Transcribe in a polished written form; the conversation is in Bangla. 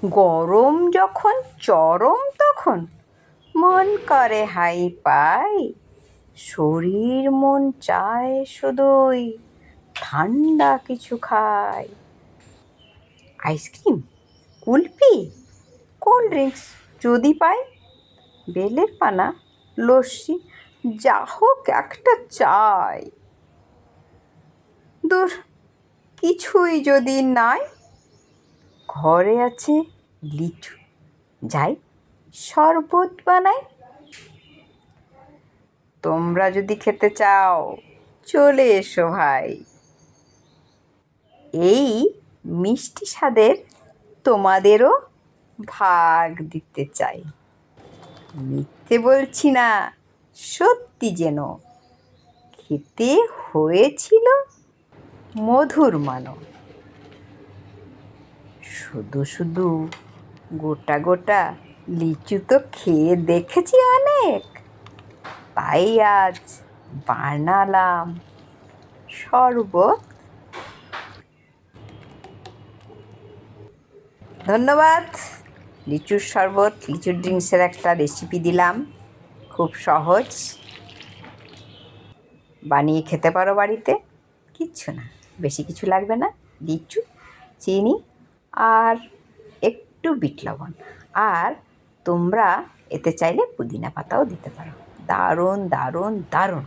গরম যখন চরম তখন মন করে হাই পাই, শরীর মন চায় শুধুই ঠান্ডা কিছু খাই। আইসক্রিম, কুলফি, কোল্ড ড্রিঙ্কস যদি পাই, বেলের পানা, লস্যি, যা হোক একটা চাই। দূর, কিছুই যদি নাই, ঘরে আছে লিচু, যাই শরবত বানাই। তোমরা যদি খেতে চাও চলে এসো ভাই, এই মিষ্টি স্বাদের তোমাদেরও ভাগ দিতে চাই। মিথ্যে বলছি না, সত্যি যেন খেতে হয়েছিল মধুর মানো। শুধু শুধু গোটা গোটা লিচু তো খেয়ে দেখেছি অনেক, তাই আজ বানালাম শরবত। ধন্যবাদ। লিচুর শরবত, লিচুর ড্রিঙ্কসের একটা রেসিপি দিলাম, খুব সহজ, বানিয়ে খেতে পারো বাড়িতে। কিচ্ছু না, বেশি কিছু লাগবে না, লিচু, চিনি আর একটু বিট লবণ। আর তোমরা এতে চাইলে পুদিনা পাতাও দিতে পারো। দারুণ দারুণ দারুণ।